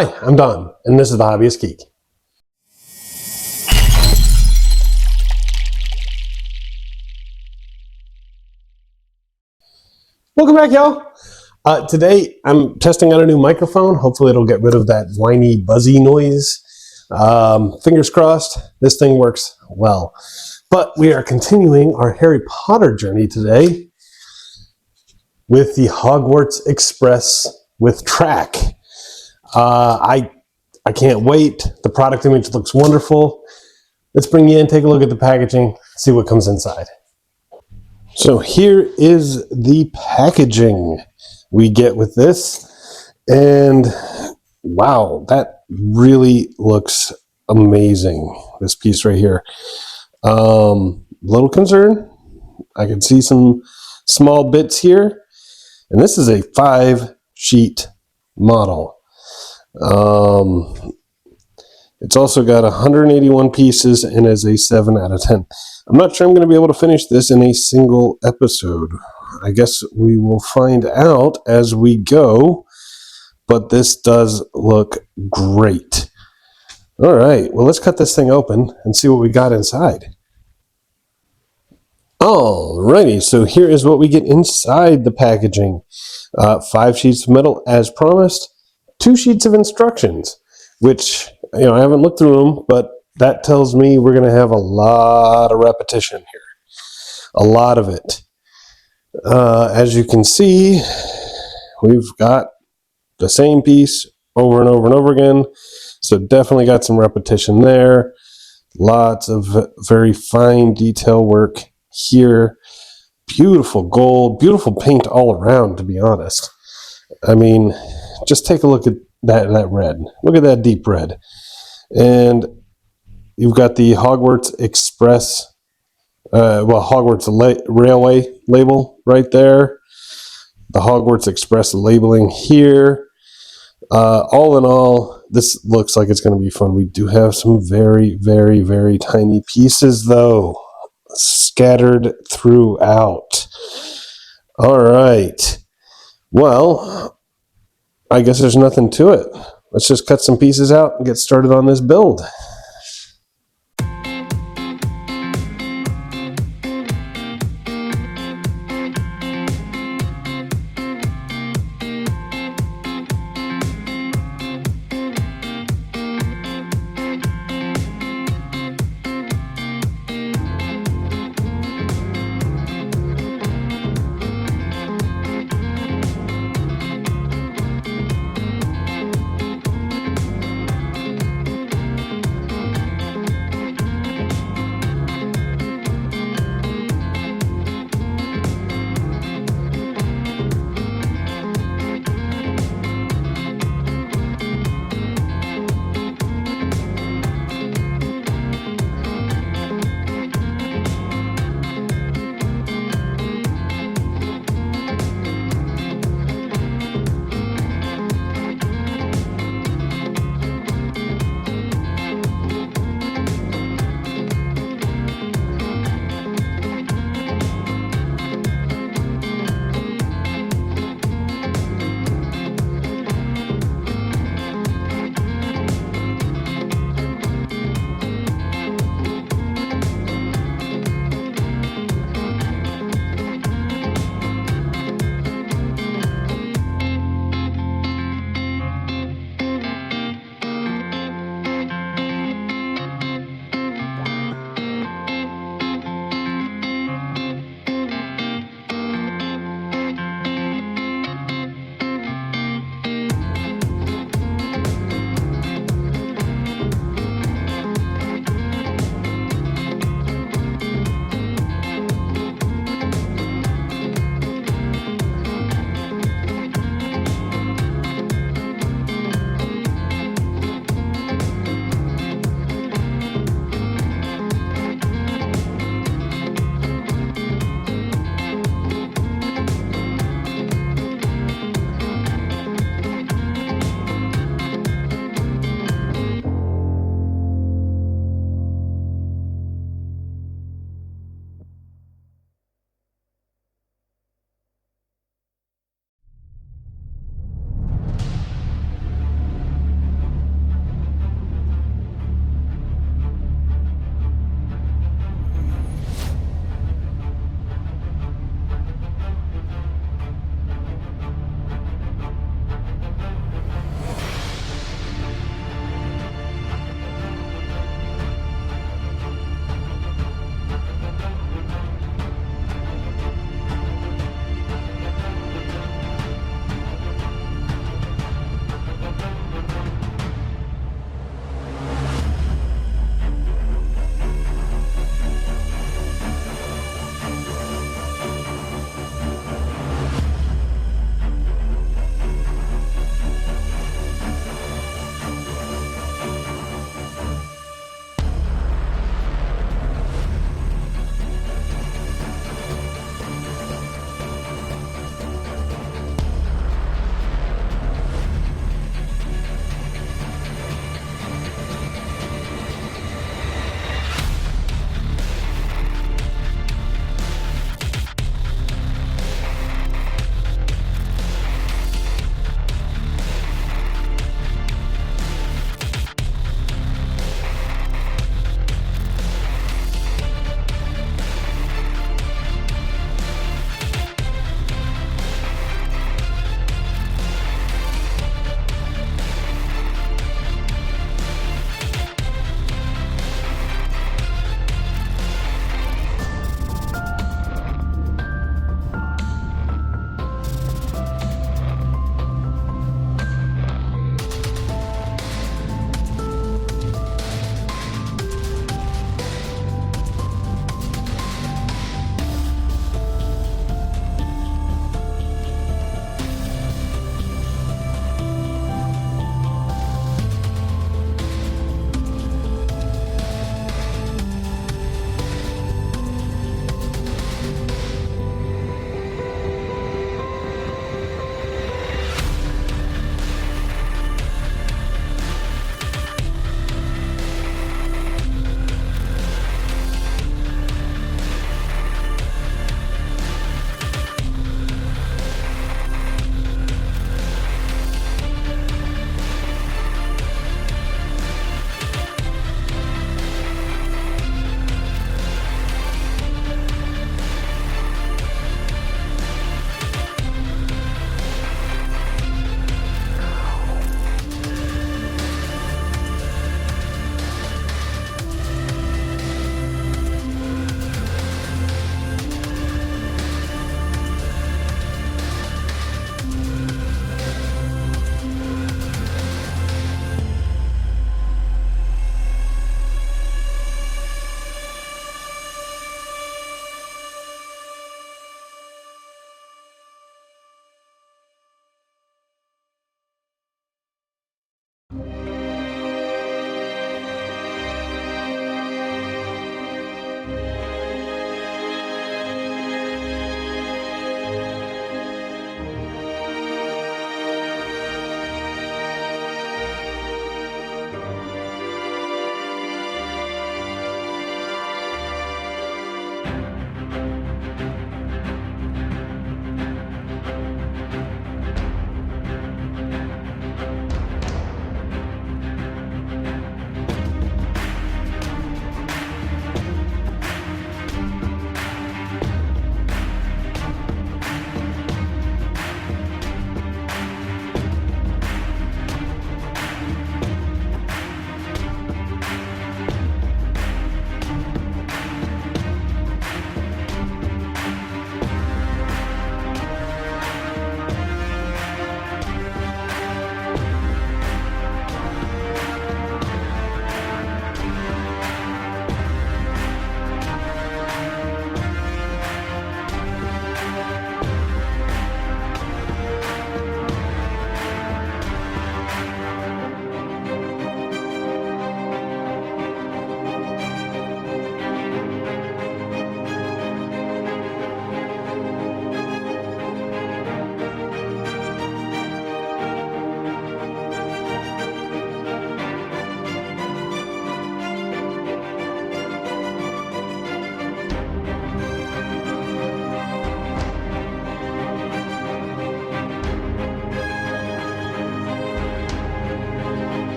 Hi, I'm Don, and this is the Hobbyist Geek. Welcome back, y'all. Today, I'm testing out a new microphone. Hopefully, it'll get rid of that whiny, buzzy noise. Fingers crossed, this thing works well. But we are continuing our Harry Potter journey today with the Hogwarts Express with track. I can't wait. The product image looks wonderful. Let's bring you in, take a look at the packaging, see what comes inside. So here is the packaging we get with this. And wow, that really looks amazing, this piece right here. Little concern. I can see some small bits here. And this is a 5-sheet model. It's also got 181 pieces and is a 7 out of 10. I'm not sure I'm going to be able to finish this in a single episode. I guess we will find out as we go, but this does look great. All right, well, let's cut this thing open and see what we got inside. Alrighty, so here is what we get inside the packaging. 5 sheets of metal as promised, 2 sheets of instructions, which, I haven't looked through them, but that tells me we're going to have a lot of repetition here. A lot of it. As you can see, we've got the same piece over and over and over again. So definitely got some repetition there. Lots of very fine detail work here. Beautiful gold, beautiful paint all around, to be honest. I mean, just take a look at that red. Look at that deep red. And you've got the Hogwarts Express, Hogwarts Railway label right there. The Hogwarts Express labeling here. All in all, this looks like it's going to be fun. We do have some very, very, very tiny pieces, though, scattered throughout. All right. Well, I guess there's nothing to it. Let's just cut some pieces out and get started on this build.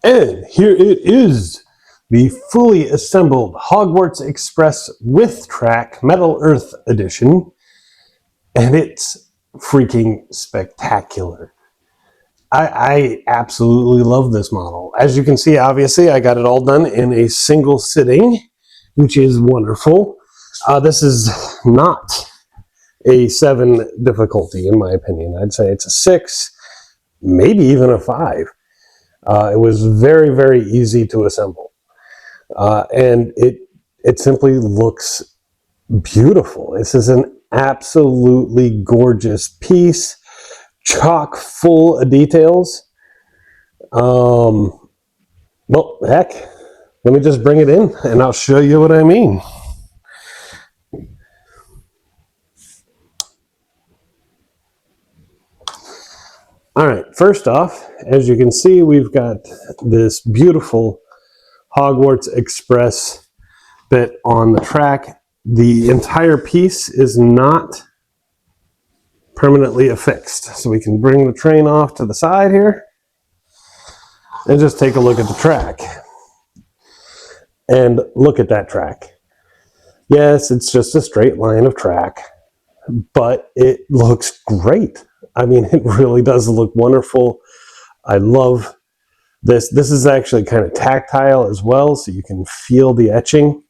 And here it is, the fully assembled Hogwarts Express with track Metal Earth Edition. And it's freaking spectacular. I absolutely love this model. As you can see, obviously, I got it all done in a single sitting, which is wonderful. This is not a 7 difficulty, in my opinion. I'd say it's a 6, maybe even a 5. It was very, very easy to assemble. And it simply looks beautiful. This is an absolutely gorgeous piece, chock full of details. Well, heck, let me just bring it in and I'll show you what I mean. All right, first off, as you can see, we've got this beautiful Hogwarts Express bit on the track. The entire piece is not permanently affixed. So we can bring the train off to the side here and just take a look at the track. And look at that track. Yes, it's just a straight line of track, but it looks great. I mean, it really does look wonderful. I love this. This is actually kind of tactile as well, so you can feel the etching.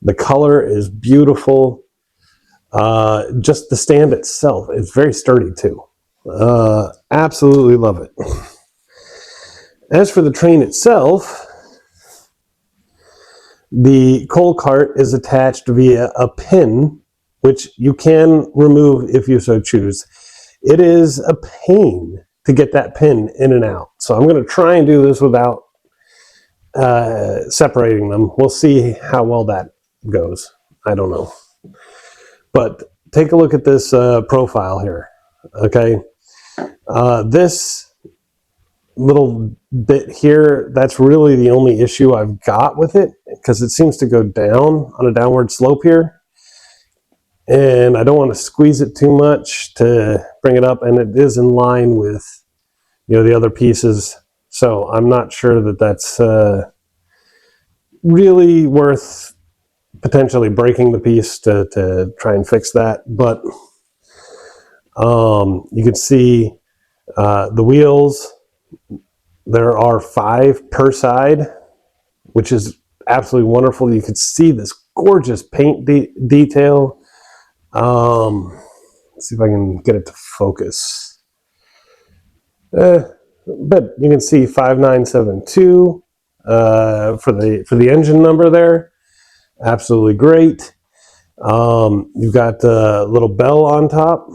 The color is beautiful. Just the stand itself is very sturdy too. Absolutely love it. As for the train itself, the coal cart is attached via a pin, which you can remove if you so choose. It is a pain to get that pin in and out. So I'm going to try and do this without separating them. We'll see how well that goes. I don't know. But take a look at this profile here. Okay. This little bit here, that's really the only issue I've got with it, because it seems to go down on a downward slope here. And I don't want to squeeze it too much to bring it up, and it is in line with, you know, the other pieces. So I'm not sure that that's really worth potentially breaking the piece to try and fix that. But you can see the wheels. There are 5 per side, which is absolutely wonderful. You can see this gorgeous paint detail. Let's see if I can get it to focus. But you can see 5972 for the engine number there. Absolutely great. You've got a little bell on top,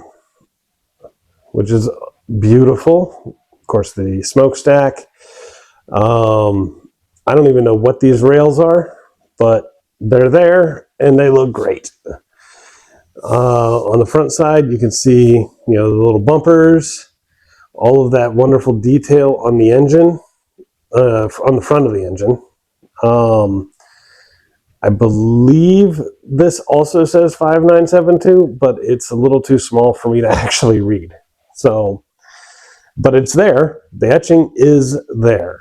which is beautiful. Of course, the smokestack. I don't even know what these rails are, but they're there and they look great. On the front side, you can see, you know, the little bumpers, all of that wonderful detail on the engine, on the front of the engine. I believe this also says 5972, but it's a little too small for me to actually read. So, but it's there. The etching is there,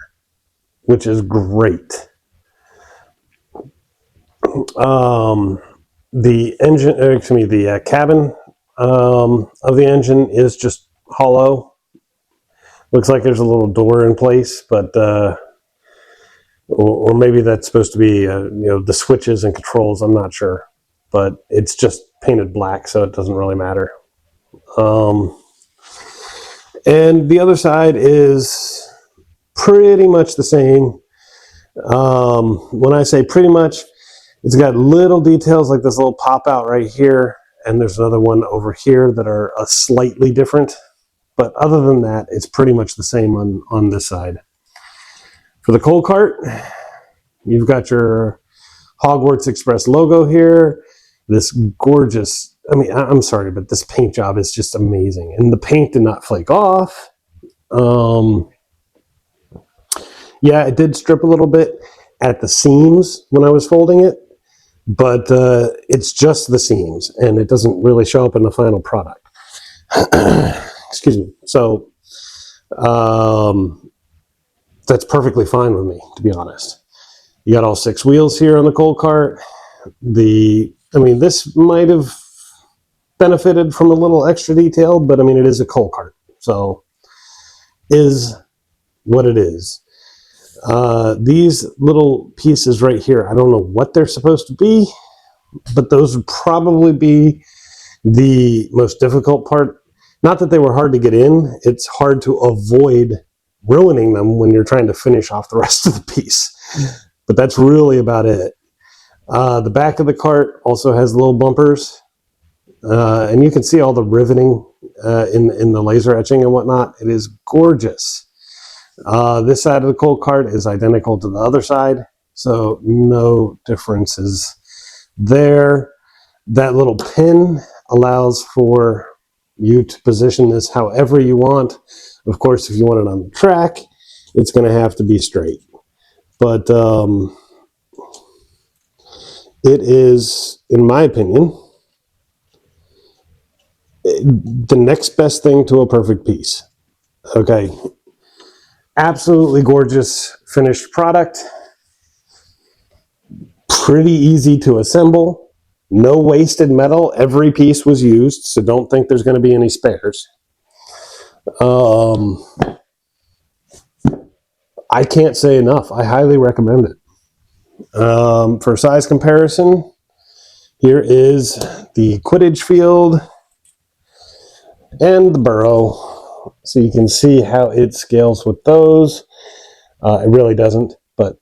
which is great. The engine, the cabin of the engine is just hollow. Looks like there's a little door in place, but or maybe that's supposed to be you know, the switches and controls. I'm not sure, but it's just painted black, so it doesn't really matter. And the other side is pretty much the same. When I say pretty much, it's got little details like this little pop out right here, and there's another one over here that are slightly different. But other than that, it's pretty much the same on this side. For the coal cart, you've got your Hogwarts Express logo here. This gorgeous, I mean, I'm sorry, but this paint job is just amazing. And the paint did not flake off. Yeah, it did strip a little bit at the seams when I was folding it, but it's just the seams, and it doesn't really show up in the final product. that's perfectly fine with me, to be honest. You got all 6 wheels here on the coal cart. This might have benefited from a little extra detail, but I mean, it is a coal cart, so is what it is. These little pieces right here, I don't know what they're supposed to be, but those would probably be the most difficult part. Not that they were hard to get in, it's hard to avoid ruining them when you're trying to finish off the rest of the piece. But that's really about it. The back of the cart also has little bumpers, and you can see all the riveting in the laser etching and whatnot. It is gorgeous. This side of the coal cart is identical to the other side, so no differences there. That little pin allows for you to position this however you want. Of course, if you want it on the track, it's going to have to be straight. But it is, in my opinion, the next best thing to a perfect piece. Okay. Absolutely gorgeous finished product. Pretty easy to assemble. No wasted metal. Every piece was used, so don't think there's going to be any spares. I can't say enough. I highly recommend it. For size comparison, here is the Quidditch field and the burrow. So you can see how it scales with those. It really doesn't, but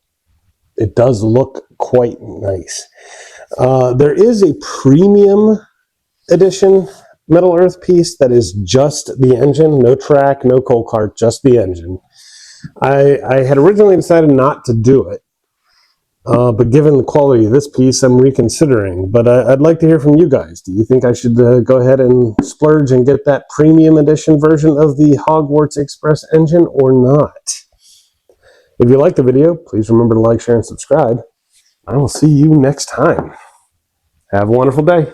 it does look quite nice. There is a premium edition Metal Earth piece that is just the engine, no track, no coal cart, just the engine. I had originally decided not to do it, but given the quality of this piece, I'm reconsidering. But I'd like to hear from you guys. Do you think I should go ahead and splurge and get that premium edition version of the Hogwarts Express engine or not? If you liked the video, please remember to like, share, and subscribe. I will see you next time. Have a wonderful day.